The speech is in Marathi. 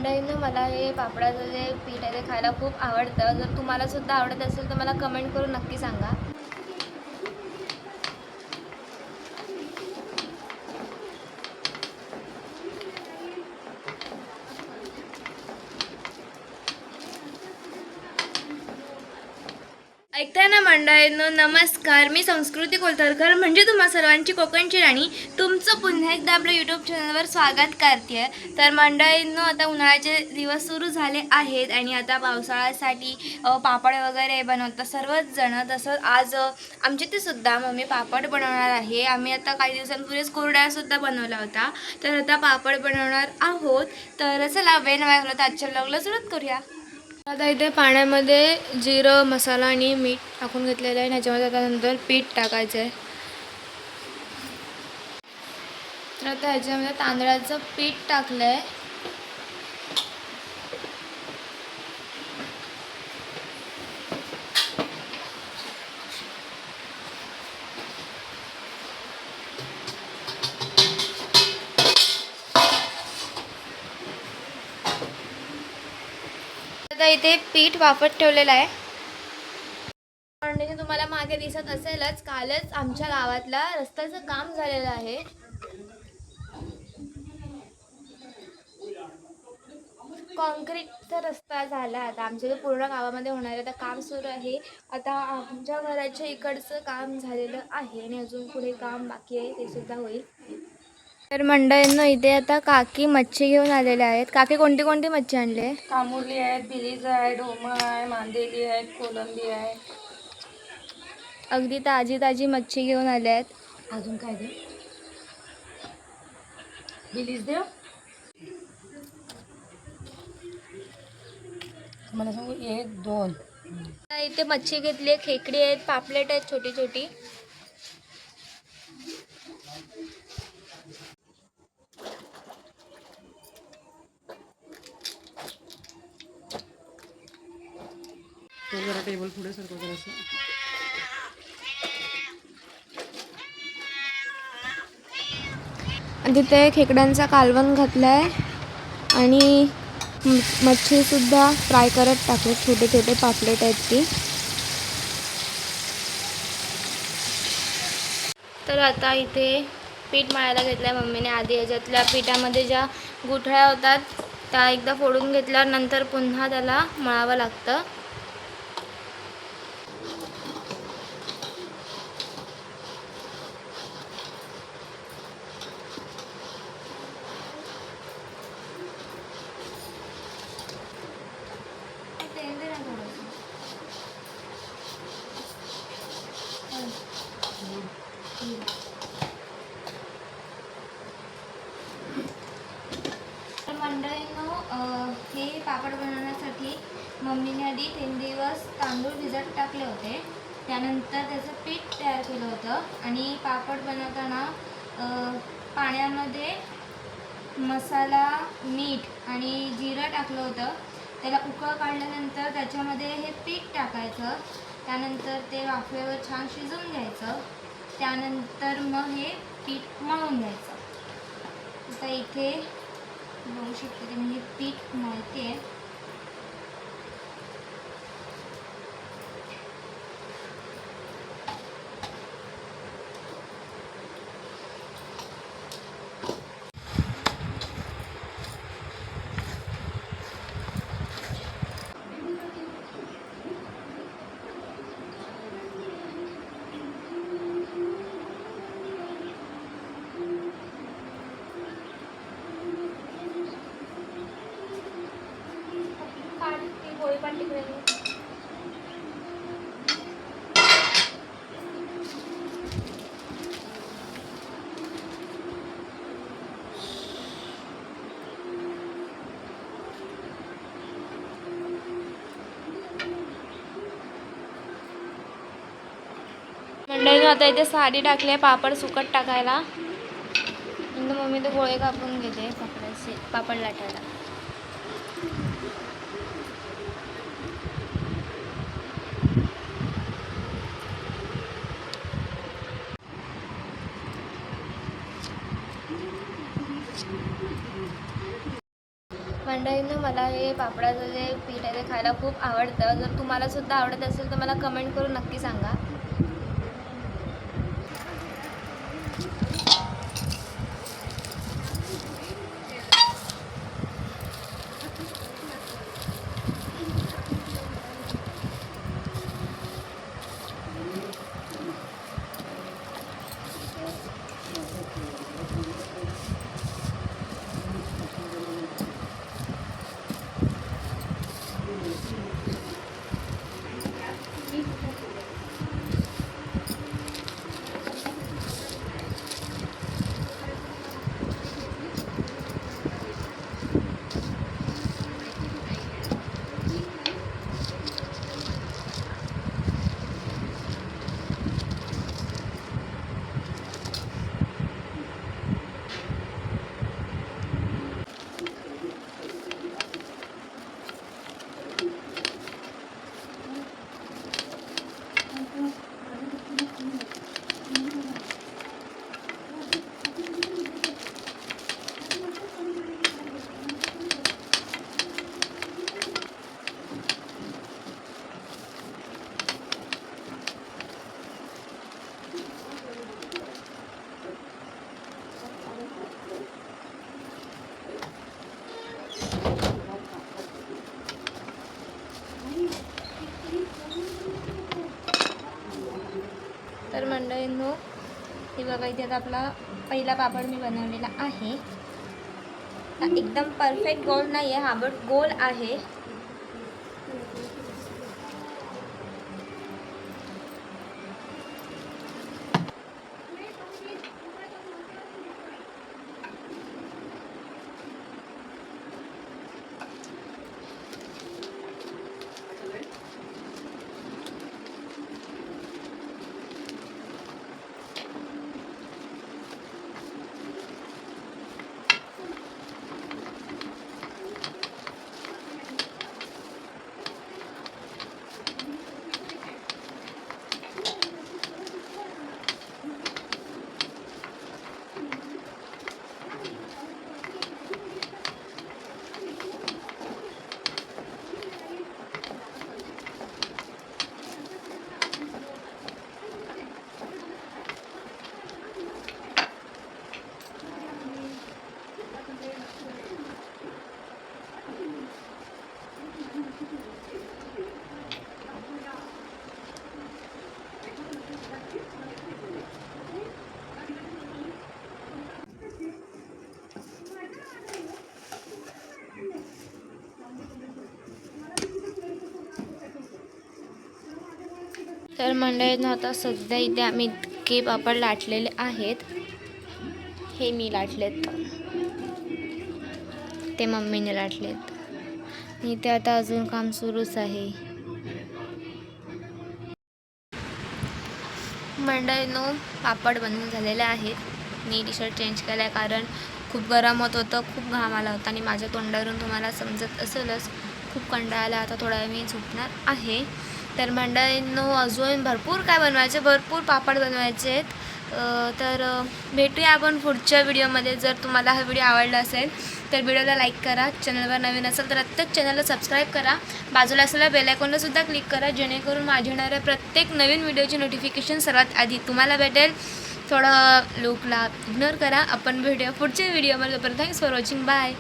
मंडळींनो, मला हे पापडाचं जे पीठ आहे ते खायला खूप आवडतं. जर तुम्हाला सुद्धा आवडत असेल तर मला कमेंट करून नक्की सांगा. ऐकताय ना मंडळींनो, नमस्कार. मी संस्कृती कोलतरकर म्हणजे तुम्हा सर्वांची कोकणची राणी तुमचं पुन्हा एकदा आपल्या यूट्यूब चॅनलवर स्वागत करते. तर मंडळींनो, आता उन्हाळ्याचे दिवस सुरू झाले आहेत आणि आता पावसाळ्यासाठी पापड वगैरे बनवतात सर्वच जण. तसंच आज आमच्या इथे सुद्धा मम्मी पापड बनवणार आहे. आम्ही आता काही दिवसांपूर्वीच कुरड्यासुद्धा बनवला होता, तर आता पापड बनवणार आहोत. तर चला वेळ नाही घालवता आजच्या व्लॉगला सुरुवात करूया. आता इथे पाण्यामध्ये जिरं, मसाला आणि मीठ टाकून घेतलेलं आहे. ह्याच्यामध्ये आता नंतर पीठ टाकायचं आहे. तर आता ह्याच्यामध्ये तांदळाचं पीठ टाकलं आहे. आता इथे पीठ वाफत ठेवलेलं आहे. म्हणजे तुम्हाला मागे दिसत असेलच, कालच आमच्या गावातला रस्त्याचं काम झालेलं आहे. कॉन्क्रीटचा रस्ता झाला. आता आमच्या इथे पूर्ण गावामध्ये होणार आता काम सुरू आहे. आता आमच्या घराच्या इकडचं काम झालेलं आहे आणि अजून पुढे काम बाकी आहे, ते सुद्धा होईल. तर मंडळींनो, इथे आता काकी मच्छी घेऊन आलेल्या आहेत. काकी कोणती कोणती मच्छी आणली आहे? कामुर्ली आहे, बिलीज आहे, ढोमा आहे, मांदेली आहे, कोलंबी आहे. अगदी ताजी ताजी मच्छी घेऊन आल्या आहेत. अजून काय दे? बिलीज देव. मला सांगू 1 2. इथे मच्छी घेतली आहे, खेकडी आहेत, पापलेट आहेत छोटी छोटी. जरा टेबल पुढे सरकव जरासं. तिथे खेकड्यांचा कालवण घातला आहे आणि मच्छीसुद्धा फ्राय करत टाकले. छोटे छोटे पापलेट आहेत ती. तर आता इथे पीठ मळायला घेतलं आहे मम्मीने. आधी ह्याच्यातल्या पिठामध्ये ज्या गुठळ्या होतात त्या एकदा फोडून घेतल्यावर नंतर पुन्हा त्याला मळावं लागतं. तर मंडळींनो, हे पापड बनवण्यासाठी मम्मीने आधी 3 दिवस तांदूळ भिजत टाकले होते. त्यानंतर त्याचं पीठ तयार केलं होतं आणि पापड बनवताना पाण्यामध्ये मसाला, मीठ आणि जिरं टाकलं होतं. त्याला उकळ काढल्यानंतर त्याच्यामध्ये हे पीठ टाकायचं. त्यानंतर ते वाफेवर छान शिजवून घ्यायचं. त्यानंतर मग हे पीठ मळून घ्यायचं. आता इथे बघू शकते की मी पीठ मळते. पोळी पण तिकडे मंडळीने आता इथे साडी टाकली आहे पापड सुकट टाकायला. नंतर मम्मी ते गोळे कापून घेते पापडाचे, पापड लाटायला. मंडळींनो, मला हे पापडाचं जे पीठ आहे ते खायला खूप आवडतं. जर तुम्हाला सुद्धा आवडत असेल तर मला कमेंट करून नक्की सांगा. तर मंडळींनो, हे बघा, इथे आता आपला पहिला पापड मी बनवलेला आहे. एकदम परफेक्ट गोल नाही आहे हा, बट गोल आहे. तर मंडळींनो, आता सध्या इथे आम्ही इतके पापड लाटलेले आहेत. हे मी लाटलेत, ते मम्मीने लाटलेत. इथे आता अजून काम सुरूच आहे. मंडळींनो, पापड बनवून झालेले आहेत. मी टी शर्ट चेंज केला आहे कारण खूप गरम होत होतं, खूप घाम आला होता आणि माझ्या तोंडावरून तुम्हाला समजत असेलच खूप कंटाळा आला. आता थोडा वेळ मी झोपणार आहे. तर मंडळींनो, अजून भरपूर काय बनवायचे, भरपूर पापड बनवायचे आहेत. तर भेटूया आपण पुढच्या व्हिडिओमध्ये. जर तुम्हाला हा व्हिडिओ आवडला असेल तर व्हिडिओला लाईक करा. चॅनलवर नवीन असेल तर आत्ताच चॅनलला सबस्क्राईब करा. बाजूला असलेल्या बेल आयकॉनला सुद्धा क्लिक करा, जेणेकरून माझ्या येणाऱ्या प्रत्येक नवीन व्हिडिओची नोटिफिकेशन सर्वात आधी तुम्हाला भेटेल. थोडं लूकला इग्नोर करा. आपण भेटूया पुढच्या व्हिडिओमध्ये. तोपर्यंत थँक्स फॉर वॉचिंग. बाय.